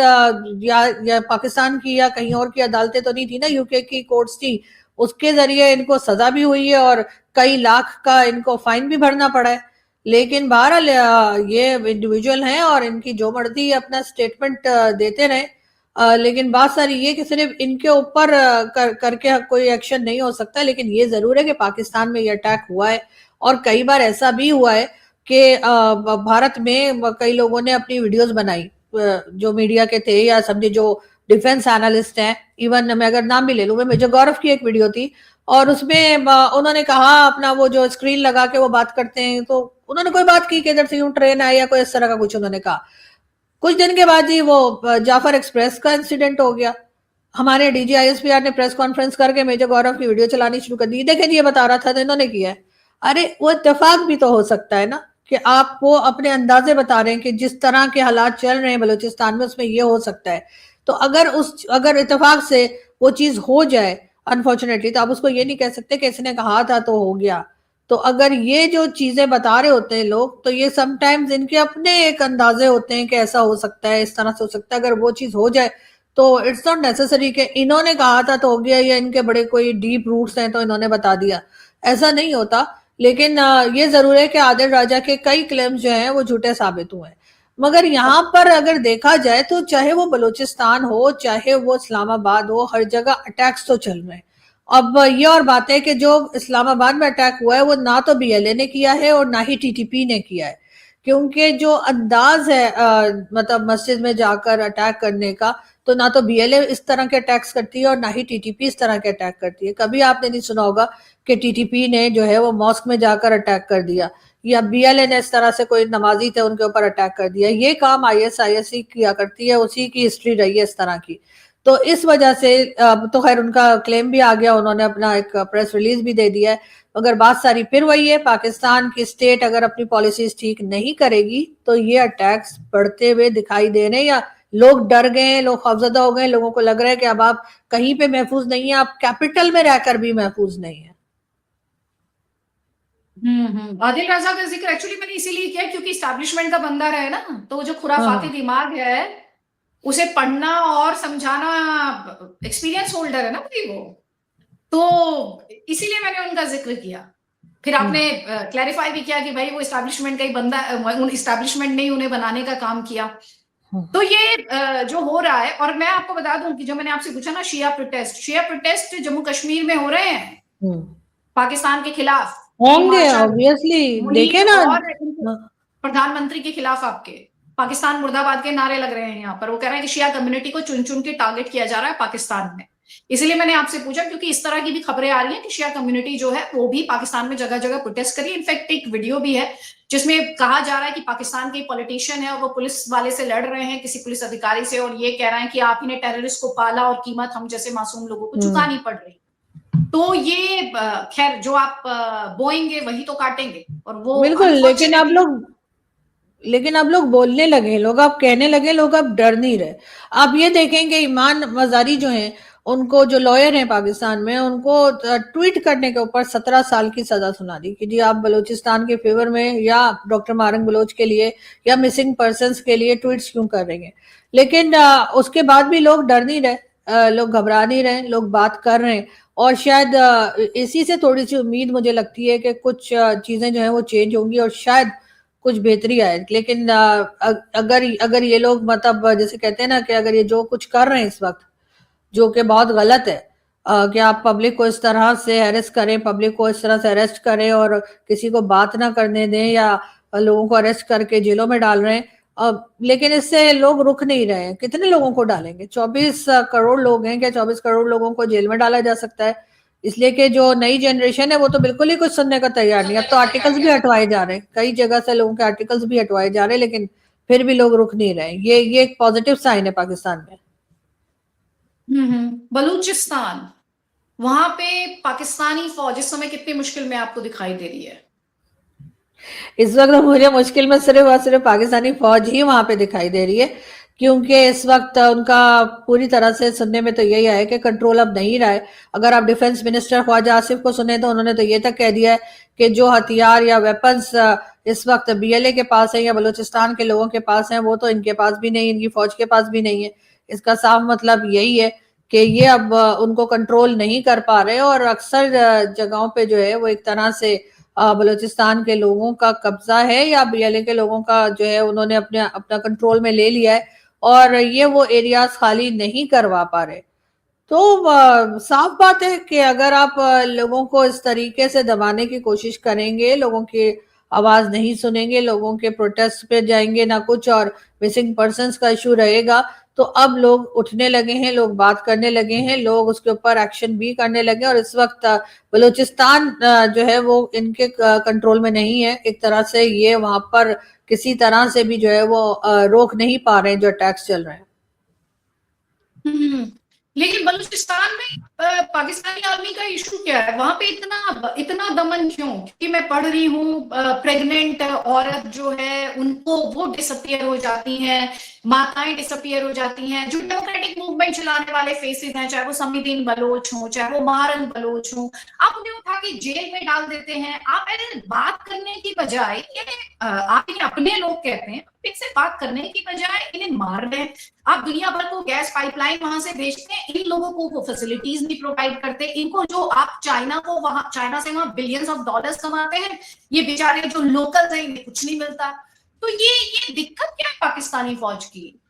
या पाकिस्तान की या कहीं और की अदालतें तो नहीं थी ना, यूके की कोर्ट्स थी, उसके जरिए इनको सजा भी हुई है, और कई लाख का इनको फाइन भी भरना पड़ा है। लेकिन बहरहाल ये इंडिविजुअल हैं और इनकी जो मर्जी अपना स्टेटमेंट देते रहे, लेकिन बात सारी ये कि सिर्फ इनके ऊपर करके कोई एक्शन नहीं हो सकता। लेकिन ये जरूर है कि पाकिस्तान में ये अटैक हुआ है, और कई बार ऐसा भी हुआ है कि भारत में कई लोगों ने अपनी वीडियोस बनाई, जो मीडिया के थे या समझे जो डिफेंस एनालिस्ट हैं। इवन मैं अगर नाम भी ले लूं, मैं मेजर गौरव की एक वीडियो थी, और उसमें उन्होंने कहा अपना वो जो स्क्रीन लगा के वो बात करते हैं, तो उन्होंने कोई बात की कि इधर से यूं ट्रेन आई या कोई इस तरह का कुछ उन्होंने कहा। कुछ दिन के बाद ही वो जाफर एक्सप्रेस का इंसिडेंट हो गया। हमारे डीजी आईएसपीआर ने प्रेस कॉन्फ्रेंस करके मेजर गौरव की वीडियो चलानी शुरू कर दी, देखे जी ये बता रहा था तो इन्होंने किया है। अरे वो इत्तेफाक भी तो हो सकता है ना, कि आप वो अपने अंदाजे बता रहे हैं कि जिस तरह के हालात चल रहे हैं बलूचिस्तान में उसमें ये हो सकता है। तो अगर इत्तेफाक से वो चीज हो जाए अनफॉर्चुनेटली, तो आप उसको ये नहीं कह सकते कि इसने कहा था तो हो गया। तो अगर ये जो चीजें बता रहे होते हैं लोग, तो ये समटाइम्स इनके अपने एक अंदाजे होते हैं कि ऐसा हो सकता है, इस तरह से हो सकता है। अगर वो चीज हो जाए तो इट्स नॉट नेसेसरी कि इन्होंने कहा था तो हो गया, या इनके बड़े कोई डीप रूट्स हैं तो इन्होंने बता दिया, ऐसा नहीं होता। लेकिन ये जरूर है कि आदिल राजा के कई क्लेम्स जो हैं वो झूठे साबित हुए हैं। मगर यहाँ पर अगर देखा जाए तो चाहे वो बलूचिस्तान हो चाहे वो इस्लामाबाद हो, हर जगह अटैक्स तो चल रहे हैं। अब ये और बात है कि जो इस्लामाबाद में अटैक हुआ है वो ना तो बीएलए ने किया है और ना ही टीटीपी ने किया है, क्योंकि जो अंदाज है मतलब मस्जिद में जाकर अटैक करने का, तो ना तो बीएलए इस तरह के अटैक्स करती है और ना ही टीटीपी इस तरह के अटैक करती है। कभी आपने नहीं सुना होगा कि टीटीपी ने जो है वो मॉस्क में जाकर अटैक कर दिया, या बीएलए ने इस तरह से कोई नमाजी थे उनके ऊपर अटैक कर दिया। ये काम आईएसआईएस किया करती है, उसी की हिस्ट्री रही है इस तरह की। तो इस वजह से तो खैर उनका क्लेम भी आ गया, उन्होंने अपना एक प्रेस रिलीज भी दे दिया है। मगर बात सारी फिर वही है, पाकिस्तान की स्टेट अगर अपनी पॉलिसीज ठीक नहीं करेगी तो ये अटैक्स बढ़ते हुए दिखाई दे रहे हैं, या लोग डर गए हैं, लोग खौफजदा हो गए, लोगों को लग रहा है कि अब आप कहीं पे महफूज नहीं है, आप कैपिटल में रहकर भी महफूज नहीं है। आदिल राजा का जिक्र एक्चुअली मैंने इसीलिए किया क्योंकि इस्टेब्लिशमेंट का बंदा रहे ना, तो जो हाँ खुराफाती हाँ दिमाग है उसे पढ़ना और समझाना, एक्सपीरियंस होल्डर है ना भाई वो, तो इसीलिए मैंने उनका जिक्र किया। फिर आपने क्लैरिफाई भी किया कि भाई वो इस्टेब्लिशमेंट का ही बंदा, इस्टेब्लिशमेंट ने ही उन्हें बनाने का काम किया। तो ये जो हो रहा है, और मैं आपको बता दूं कि जो मैंने आपसे पूछा ना, शिया प्रोटेस्ट जम्मू कश्मीर में हो रहे हैं पाकिस्तान के खिलाफ, होंगे मार्शल ऑब्वियसली, देखे मुनीर ना। और हाँ, प्रधानमंत्री के खिलाफ आपके पाकिस्तान मुर्दाबाद के नारे लग रहे हैं यहाँ पर। वो कह रहे हैं कि शिया कम्युनिटी को चुन चुन के टारगेट किया जा रहा है पाकिस्तान में। इसलिए मैंने आपसे पूछा क्योंकि इस तरह की भी खबरें आ रही हैं कि शिया कम्युनिटी जो है वो भी पाकिस्तान में जगह जगह प्रोटेस्ट करी। इनफैक्ट एक वीडियो भी है जिसमें कहा जा रहा है कि पाकिस्तान के पॉलिटिशियन है और वो पुलिस वाले से लड़ रहे हैं, किसी पुलिस अधिकारी से, और ये कह रहे हैं कि आप ही ने टेररिस्ट को पाला और कीमत हम जैसे मासूम लोगों को चुकानी पड़ रही। तो ये खैर जो आप बोएंगे वही तो काटेंगे, और वो बिल्कुल। अनफॉर्चुनेटली लेकिन अब लोग बोलने लगे, लोग अब कहने लगे, लोग अब डर नहीं रहे। आप ये देखेंगे ईमान मजारी जो हैं, उनको जो लॉयर हैं पाकिस्तान में, उनको ट्वीट करने के ऊपर 17 साल की सजा सुना दी कि जी आप बलूचिस्तान के फेवर में या डॉक्टर मारंग बलोच के लिए या मिसिंग पर्सनस के लिए ट्वीट्स क्यों कर रहे हैं। लेकिन उसके बाद भी लोग डर नहीं रहे, लोग घबरा नहीं रहे, लोग बात कर रहे हैं। और शायद इसी से थोड़ी सी उम्मीद मुझे लगती है कि कुछ चीजें जो है वो चेंज होंगी और शायद कुछ बेहतरी आए। लेकिन अगर अगर ये लोग मतलब जैसे कहते हैं ना कि अगर ये जो कुछ कर रहे हैं इस वक्त, जो कि बहुत गलत है, कि आप पब्लिक को इस तरह से अरेस्ट करें, पब्लिक को इस तरह से अरेस्ट करें और किसी को बात ना करने दें, या लोगों को अरेस्ट करके जेलों में डाल रहे हैं। लेकिन इससे लोग रुक नहीं रहे हैं। कितने लोगों को डालेंगे? 24 करोड़ लोग हैं, क्या 24 करोड़ लोगों को जेल में डाला जा सकता है? इसलिए कि जो नई जनरेशन है वो तो बिल्कुल ही कुछ सुनने का तैयार नहीं। अब तो आर्टिकल्स भी हटवाए जा रहे हैं, कई जगह से लोगों के आर्टिकल्स भी हटवाए जा रहे हैं, लेकिन फिर भी लोग रुक नहीं रहे। ये एक पॉजिटिव साइन है पाकिस्तान में। बलूचिस्तान, वहां पे पाकिस्तानी फौज इस समय कितनी मुश्किल में आपको दिखाई दे रही है? इस वक्त मुझे मुश्किल में सिर्फ और सिर्फ पाकिस्तानी फौज ही वहां पे दिखाई दे रही है, क्योंकि इस वक्त उनका पूरी तरह से सुनने में तो यही आया कि कंट्रोल अब नहीं रहा है। अगर आप डिफेंस मिनिस्टर ख्वाजा आसिफ को सुने तो उन्होंने तो ये तक कह दिया है कि जो हथियार या वेपन्स इस वक्त बीएलए के पास है या बलूचिस्तान के लोगों के पास है, वो तो इनके पास भी नहीं, इनकी फौज के पास भी नहीं है। इसका साफ मतलब यही है कि ये अब उनको कंट्रोल नहीं कर पा रहे, और अक्सर जगहों पे जो है वो एक तरह से बलूचिस्तान के लोगों का कब्जा है, या बीएलए के लोगों का जो है उन्होंने अपने अपना कंट्रोल में ले लिया है, और ये वो एरियाज खाली नहीं करवा पा रहे। तो साफ बात है कि अगर आप लोगों को इस तरीके से दबाने की कोशिश करेंगे, लोगों की आवाज नहीं सुनेंगे, लोगों के प्रोटेस्ट पे जाएंगे ना कुछ, और मिसिंग पर्सन्स का इशू रहेगा, तो अब लोग उठने लगे हैं, लोग बात करने लगे हैं, लोग उसके ऊपर एक्शन भी करने लगे। और इस वक्त बलूचिस्तान जो है वो इनके कंट्रोल में नहीं है एक तरह से। ये वहां पर किसी तरह से भी जो है वो रोक नहीं पा रहे हैं जो अटैक्स चल रहे हैं। हम्म। लेकिन बलूचिस्तान में पाकिस्तानी आर्मी का इशू क्या है? वहां पे इतना इतना दमन क्यों? क्योंकि मैं पढ़ रही हूँ प्रेग्नेंट औरत जो है उनको वो डिसअपियर हो जाती हैं, माताएं डिसअपियर हो जाती हैं। जो डेमोक्रेटिक मूवमेंट चलाने वाले फेसेस हैं, चाहे वो समीदीन बलोच हो, चाहे वो महारन बलोच हो, आप उन्हें उठा के जेल में डाल देते हैं। आप ऐसे बात करने की बजाय आप इन्हें अपने लोग कहते हैं, इनसे बात करने की बजाय इन्हें मार रहे हैं। आप दुनिया भर को गैस पाइपलाइन वहां से भेजते हैं, इन लोगों को वो फैसिलिटीज नहीं प्रोवाइड करते। इनको जो आप चाइना को वहां चाइना से वहां बिलियंस ऑफ डॉलर्स कमाते हैं, ये बेचारे जो लोकल्स हैं इन्हें कुछ नहीं मिलता। तो ये दिक्कत क्या है पाकिस्तानी फौज की?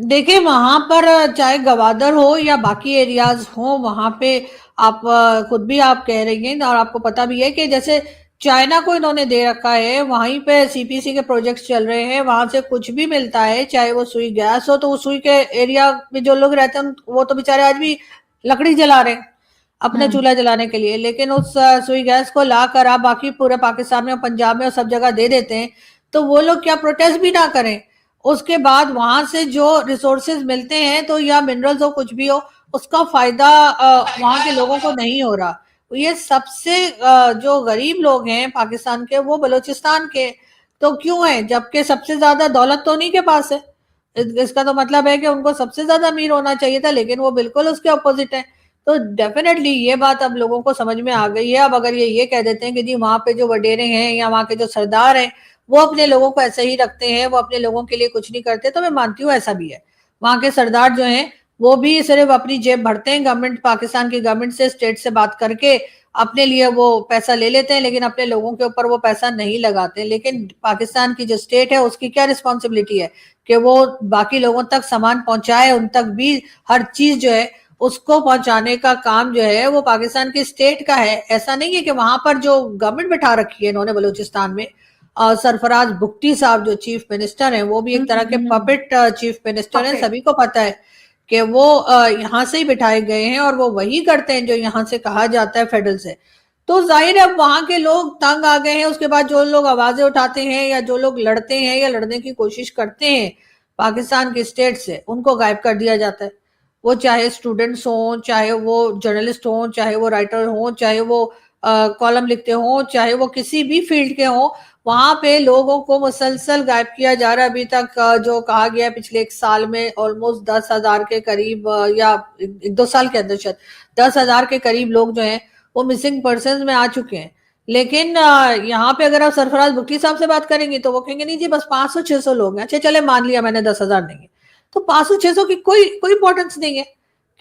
देखिए वहां पर चाहे गवादर हो या बाकी एरियाज हो, वहां पे आप खुद भी आप कह रही हैं और आपको पता भी है कि जैसे चाइना को इन्होंने दे रखा है, वहीं पे सीपीसी के प्रोजेक्ट्स चल रहे हैं, वहां से कुछ भी मिलता है, चाहे वो सुई गैस हो, तो वो सुई के एरिया में जो लोग रहते हैं वो तो बेचारे आज भी लकड़ी जला रहे हैं अपने चूल्हा जलाने के लिए। लेकिन उस सुई गैस को ला कर आप बाकी पूरे पाकिस्तान में और पंजाब में और सब जगह दे देते हैं, तो वो लोग क्या प्रोटेस्ट भी ना करें? उसके बाद वहां से जो रिसोर्सेज मिलते हैं, तो या मिनरल्स हो कुछ भी हो, उसका फायदा वहां के लोगों को नहीं हो रहा। ये सबसे जो गरीब लोग हैं पाकिस्तान के वो बलूचिस्तान के। तो क्यों है? जबकि सबसे ज्यादा दौलत तो उन्हीं के पास है। इसका तो मतलब है कि उनको सबसे ज्यादा अमीर होना चाहिए था, लेकिन वो बिल्कुल उसके अपोजिट है। तो डेफिनेटली ये बात अब लोगों को समझ में आ गई है। अब अगर ये कहते हैं कि जी वहां पे जो वडेरे हैं या वहां के जो सरदार हैं वो अपने लोगों को ऐसे ही रखते हैं, वो अपने लोगों के लिए कुछ नहीं करते, तो मैं मानती हूँ ऐसा भी है। वहां के सरदार जो हैं वो भी सिर्फ अपनी जेब भरते हैं, गवर्नमेंट पाकिस्तान की गवर्नमेंट से स्टेट से बात करके अपने लिए वो पैसा ले लेते हैं, लेकिन अपने लोगों के ऊपर वो पैसा नहीं लगाते। लेकिन पाकिस्तान की जो स्टेट है उसकी क्या रिस्पॉन्सिबिलिटी है कि वो बाकी लोगों तक सामान पहुंचाए, उन तक भी हर चीज जो है उसको पहुंचाने का काम जो है वो पाकिस्तान की स्टेट का है। ऐसा नहीं है कि वहां पर जो गवर्नमेंट बिठा रखी है इन्होंने बलूचिस्तान में, सरफराज बुगटी साहब जो चीफ मिनिस्टर हैं वो भी एक तरह के पपेट चीफ मिनिस्टर हैं। सभी को पता है कि वो यहाँ से ही बिठाए गए हैं और वो वही करते हैं जो यहाँ से कहा जाता है फेडरल से। तो जाहिर है वहां के लोग तंग आ गए हैं। उसके बाद जो लोग आवाजें उठाते हैं या जो लोग लड़ते हैं या लड़ने की कोशिश करते हैं पाकिस्तान की स्टेट से, उनको गायब कर दिया जाता है। वो चाहे स्टूडेंट्स हों, चाहे वो जर्नलिस्ट हों, चाहे वो राइटर हों, चाहे वो कॉलम लिखते हों, चाहे वो किसी भी फील्ड के हों, वहां पे लोगों को मुसलसल गायब किया जा रहा है। अभी तक जो कहा गया है पिछले एक साल में ऑलमोस्ट 10,000 के करीब या एक दो साल के अंदर शायद 10,000 के करीब लोग जो हैं वो मिसिंग पर्सन में आ चुके हैं। लेकिन यहाँ पे अगर आप सरफराज बुगटी साहब से बात करेंगे तो वो कहेंगे नहीं जी बस 500-600 लोग हैं। अच्छा चले मान लिया मैंने 10,000 नहीं है, तो 500-600 की कोई कोई इंपॉर्टेंस नहीं है।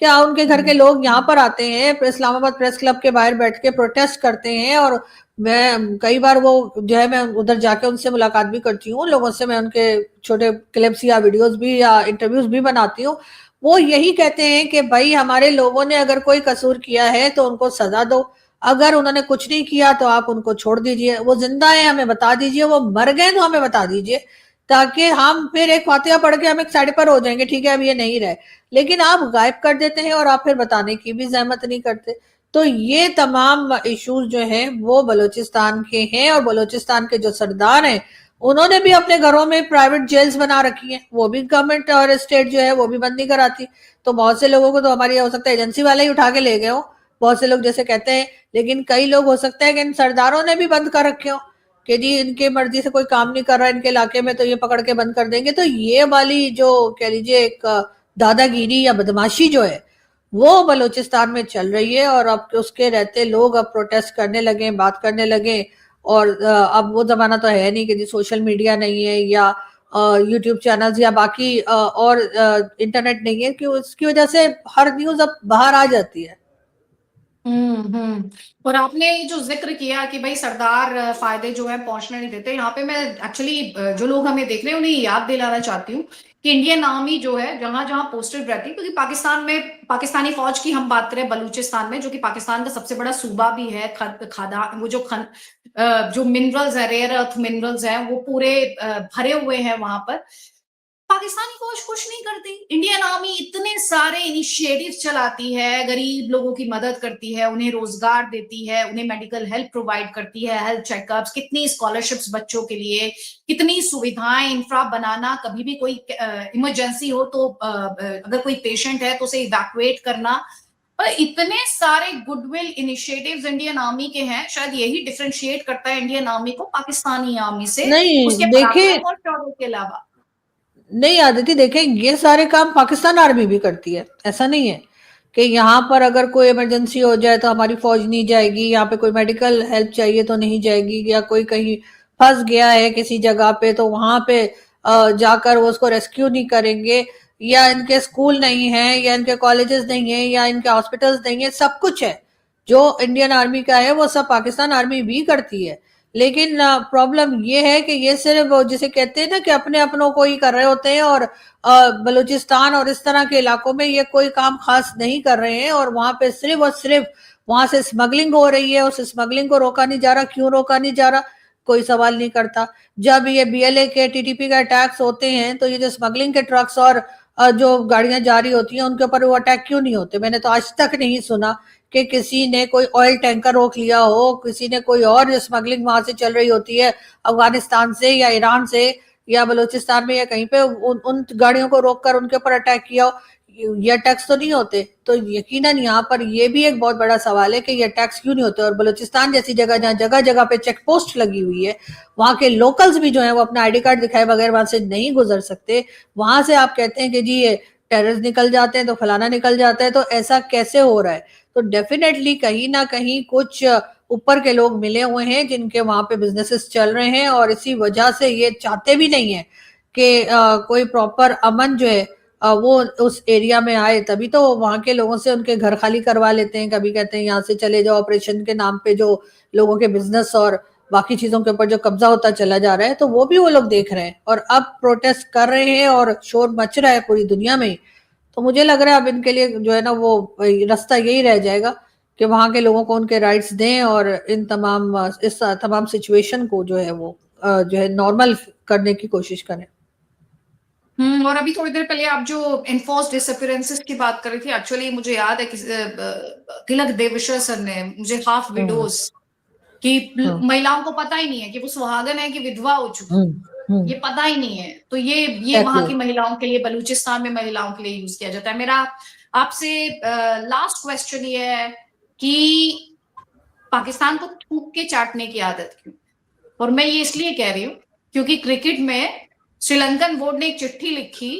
क्या उनके घर के लोग यहाँ पर आते हैं, इस्लामाबाद प्रेस क्लब के बाहर बैठ के प्रोटेस्ट करते हैं, और मैं कई बार वो जो है मैं उधर जाके उनसे मुलाकात भी करती हूँ, लोगों से मैं उनके छोटे क्लिप्स या वीडियोस भी या इंटरव्यूज भी बनाती हूँ। वो यही कहते हैं कि भाई हमारे लोगों ने अगर कोई कसूर किया है तो उनको सजा दो, अगर उन्होंने कुछ नहीं किया तो आप उनको छोड़ दीजिए। वो जिंदा है हमें बता दीजिए, वो मर गए तो हमें बता दीजिए, ताकि हम फिर एक फातिहा पढ़ के हम एक साइड पर हो जाएंगे, ठीक है अब ये नहीं रहे। लेकिन आप गायब कर देते हैं और आप फिर बताने की भी जहमत नहीं करते। तो ये तमाम इश्यूज जो हैं वो बलूचिस्तान के हैं, और बलूचिस्तान के जो सरदार हैं उन्होंने भी अपने घरों में प्राइवेट जेल्स बना रखी हैं, वो भी गवर्नमेंट और स्टेट जो है वो भी बंद नहीं कराती। तो बहुत से लोगों को तो हमारी हो सकता है एजेंसी वाले ही उठा के ले गए हो, बहुत से लोग जैसे कहते हैं, लेकिन कई लोग हो सकता है कि इन सरदारों ने भी बंद कर रखे हो कि जी इनके मर्जी से कोई काम नहीं कर रहा इनके इलाके में तो ये पकड़ के बंद कर देंगे। तो ये वाली जो कह लीजिए एक दादागिरी या बदमाशी जो है वो बलूचिस्तान में चल रही है। और अब उसके रहते लोग अब प्रोटेस्ट करने लगे, बात करने लगे। और अब वो जमाना तो है नहीं कि जी सोशल मीडिया नहीं है या यूट्यूब चैनल्स या बाकी और इंटरनेट नहीं है कि उसकी वजह से हर न्यूज अब बाहर आ जाती है। हम्म। और आपने ये जो जिक्र किया कि भाई सरदार फायदे जो है पहुंचने नहीं देते, यहाँ पे मैं एक्चुअली जो लोग हमें देख रहे हैं उन्हें याद दिलाना चाहती हूँ कि इंडियन आर्मी जो है जहां जहां पोस्टेड रहती है, क्योंकि पाकिस्तान में पाकिस्तानी फौज की हम बात करें बलूचिस्तान में, जो कि पाकिस्तान का सबसे बड़ा सूबा भी है, खादा वो जो जो मिनरल्स है, रेयर अर्थ मिनरल्स है वो पूरे भरे हुए हैं वहां पर। पाकिस्तानी फौज कुछ नहीं करती। करती। इंडियन आर्मी इतने सारे इनिशिएटिव चलाती है, गरीब लोगों की मदद करती है, उन्हें रोजगार देती है, उन्हें मेडिकल हेल्प प्रोवाइड करती है, हेल्थ चेकअप्स, कितनी स्कॉलरशिप्स बच्चों के लिए, कितनी सुविधाएं, इंफ्रा बनाना, कभी भी कोई इमरजेंसी हो तो अगर कोई पेशेंट है तो उसे इवैक्यूएट करना। पर इतने सारे गुडविल इनिशिएटिव्स इंडियन आर्मी के हैं, शायद यही डिफरेंशिएट करता है इंडियन आर्मी को पाकिस्तानी आर्मी से, उसके नहीं देखिए, पराक्रम और शौर्य के अलावा। नहीं आदिति, देखें ये सारे काम पाकिस्तान आर्मी भी करती है, ऐसा नहीं है कि यहाँ पर अगर कोई इमरजेंसी हो जाए तो हमारी फौज नहीं जाएगी, यहाँ पे कोई मेडिकल हेल्प चाहिए तो नहीं जाएगी, या कोई कहीं फंस गया है किसी जगह पे तो वहां पे जाकर वो उसको रेस्क्यू नहीं करेंगे, या इनके स्कूल नहीं है, या इनके कॉलेजेस नहीं है, या इनके हॉस्पिटल्स नहीं है। सब कुछ है जो इंडियन आर्मी का है वो सब पाकिस्तान आर्मी भी करती है। लेकिन प्रॉब्लम ये है कि ये सिर्फ जिसे कहते हैं ना कि अपने अपनों को ही कर रहे होते हैं, और बलूचिस्तान और इस तरह के इलाकों में ये कोई काम खास नहीं कर रहे हैं, और वहां पे सिर्फ और सिर्फ वहां से स्मगलिंग हो रही है। उस स्मगलिंग को रोका नहीं जा रहा। क्यों रोका नहीं जा रहा, कोई सवाल नहीं करता। जब ये बीएलए के टीटीपी का अटैक्स होते हैं तो ये जो स्मगलिंग के ट्रक्स और जो गाड़ियां जा रही होती हैं उनके ऊपर वो अटैक क्यों नहीं होते? मैंने तो आज तक नहीं सुना कि किसी ने कोई ऑयल टैंकर रोक लिया हो, किसी ने कोई और स्मगलिंग वहां से चल रही होती है अफगानिस्तान से या ईरान से या बलूचिस्तान में या कहीं पे, उन गाड़ियों को रोककर उनके ऊपर अटैक किया हो। ये अटैक्स तो नहीं होते। तो यकीनन यहाँ पर ये भी एक बहुत बड़ा सवाल है कि ये अटैक्स क्यों नहीं होते। और बलूचिस्तान जैसी जगह जहाँ जगह जगह पे चेक पोस्ट लगी हुई है, वहां के लोकल्स भी जो है वो अपना आईडी कार्ड दिखाए बगैर वहां से नहीं गुजर सकते। वहां से आप कहते हैं कि जी ये टेररिस्ट निकल जाते हैं तो फलाना निकल जाता है, तो ऐसा कैसे हो रहा है? तो डेफिनेटली कहीं ना कहीं कुछ ऊपर के लोग मिले हुए हैं जिनके वहां पे बिजनेसेस चल रहे हैं, और इसी वजह से ये चाहते भी नहीं है कि कोई प्रॉपर अमन जो है वो उस एरिया में आए। तभी तो वहां के लोगों से उनके घर खाली करवा लेते हैं। कभी कहते हैं यहाँ से चले जाओ, ऑपरेशन के नाम पे जो लोगों के बिजनेस और बाकी चीजों के ऊपर जो कब्जा होता चला जा रहा है, तो वो भी वो लोग देख रहे हैं और अब प्रोटेस्ट कर रहे हैं और शोर मच रहा है पूरी दुनिया में। तो मुझे लग रहा है अब इनके लिए जो है ना वो रास्ता यही रह जाएगा कि वहां के लोगों को उनके राइट्स दें और इन तमाम इस तमाम सिचुएशन को जो है वो जो है नॉर्मल करने की कोशिश करें। और अभी थोड़ी देर पहले आप जो इन्फोर्स डिसअपियरेंसेस की बात कर रही थी, एक्चुअली मुझे याद है कि तिलक देवेश्वर सर ने मुझे हाफ विडोज कि महिलाओं को पता ही नहीं है कि वो सुहागन है कि विधवा हो चुकी, ये पता ही नहीं है। तो ये वहां की महिलाओं के लिए, बलूचिस्तान में महिलाओं के लिए यूज किया जाता है। मेरा आपसे लास्ट क्वेश्चन ये है कि पाकिस्तान को थूक के चाटने की आदत क्यों? और मैं ये इसलिए कह रही हूँ क्योंकि क्रिकेट में श्रीलंकन बोर्ड ने एक चिट्ठी लिखी,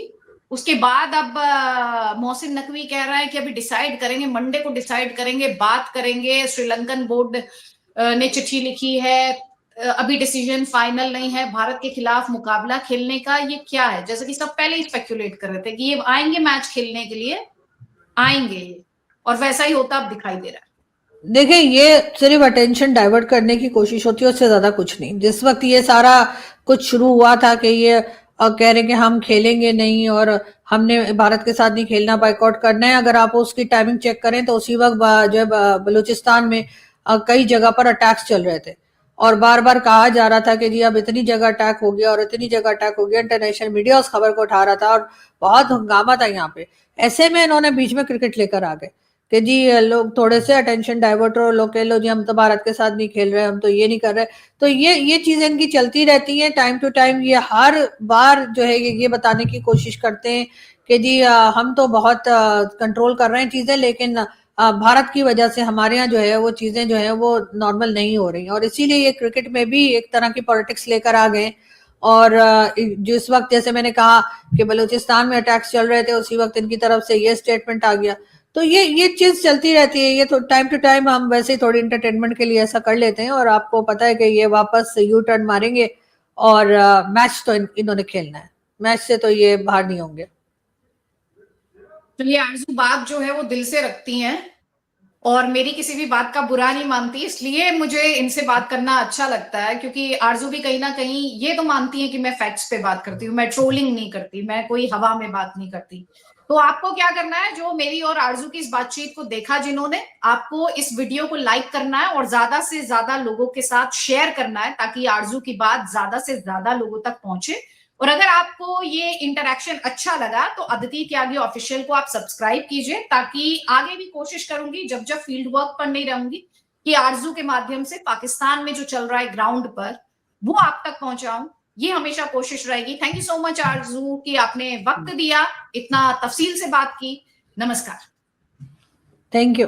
उसके बाद अब मोहसिन नकवी कह रहा है कि अभी डिसाइड करेंगे, मंडे को डिसाइड करेंगे, बात करेंगे। श्रीलंकन बोर्ड ने चिट्ठी लिखी है, अभी डिसीजन फाइनल नहीं है, भारत के खिलाफ मुकाबला खेलने का। ये क्या है? जैसे कि सब पहले ही स्पेक्युलेट कर रहे थे कि ये आएंगे मैच खेलने के लिए, आएंगे, और वैसा ही होता अब दिखाई दे रहा है। देखिए, ये सिर्फ अटेंशन डाइवर्ट करने की कोशिश होती है, उससे ज्यादा कुछ नहीं। जिस वक्त ये सारा कुछ शुरू हुआ था कि ये कह रहे कि हम खेलेंगे नहीं और हमने भारत के साथ नहीं खेलना, बाइकआउट करना है, अगर आप उसकी टाइमिंग चेक करें तो उसी वक्त जो है बलूचिस्तान में कई जगह पर अटैक्स चल रहे थे और बार बार कहा जा रहा था कि जी अब इतनी जगह अटैक हो गया और इतनी जगह अटैक हो गया। इंटरनेशनल मीडिया उस खबर को उठा रहा था और बहुत हंगामा था यहाँ पे। ऐसे में इन्होंने बीच में क्रिकेट लेकर आ गए कि जी लोग थोड़े से अटेंशन डाइवर्ट हो, लोग कह लो जी हम तो भारत के साथ नहीं खेल रहे, हम तो ये नहीं कर रहे। तो ये चीजें इनकी चलती रहती हैं टाइम टू टाइम। ये हर बार जो है ये बताने की कोशिश करते हैं कि जी हम तो बहुत कंट्रोल कर रहे हैं चीजें, लेकिन भारत की वजह से हमारे यहाँ जो है वो चीजें जो है वो नॉर्मल नहीं हो रही। और इसीलिए ये क्रिकेट में भी एक तरह की पॉलिटिक्स लेकर आ गए। और जिस वक्त जैसे मैंने कहा कि बलूचिस्तान में अटैक्स चल रहे थे, उसी वक्त इनकी तरफ से ये स्टेटमेंट आ गया। तो ये चीज चलती रहती है। ये तो टाइम टू टाइम हम वैसे ही थोड़ी इंटरटेनमेंट के लिए ऐसा कर लेते हैं, और आपको पता है कि ये वापस यू टर्न मारेंगे और मैच तो इन्होंने खेलना है, मैच से तो ये बाहर नहीं होंगे। तो ये आरजू बात जो है वो दिल से रखती हैं और मेरी किसी भी बात का बुरा नहीं मानती, इसलिए मुझे इनसे बात करना अच्छा लगता है, क्योंकि आरजू भी कहीं ना कहीं ये तो मानती है कि मैं फैक्ट्स पे बात करती हूँ, मैं ट्रोलिंग नहीं करती, मैं कोई हवा में बात नहीं करती। तो आपको क्या करना है, जो मेरी और आरजू की इस बातचीत को देखा जिन्होंने, आपको इस वीडियो को लाइक करना है और ज्यादा से ज्यादा लोगों के साथ शेयर करना है ताकि आरजू की बात ज्यादा से ज्यादा लोगों तक पहुंचे और अगर आपको ये इंटरेक्शन अच्छा लगा तो अदिति त्यागी ऑफिशियल को आप सब्सक्राइब कीजिए, ताकि आगे भी कोशिश करूंगी जब जब फील्ड वर्क पर नहीं रहूंगी कि आरजू के माध्यम से पाकिस्तान में जो चल रहा है ग्राउंड पर वो आप तक पहुंचाऊं। ये हमेशा कोशिश रहेगी। थैंक यू सो मच आरजू कि आपने वक्त दिया, इतना तफसील से बात की। नमस्कार। Thank you.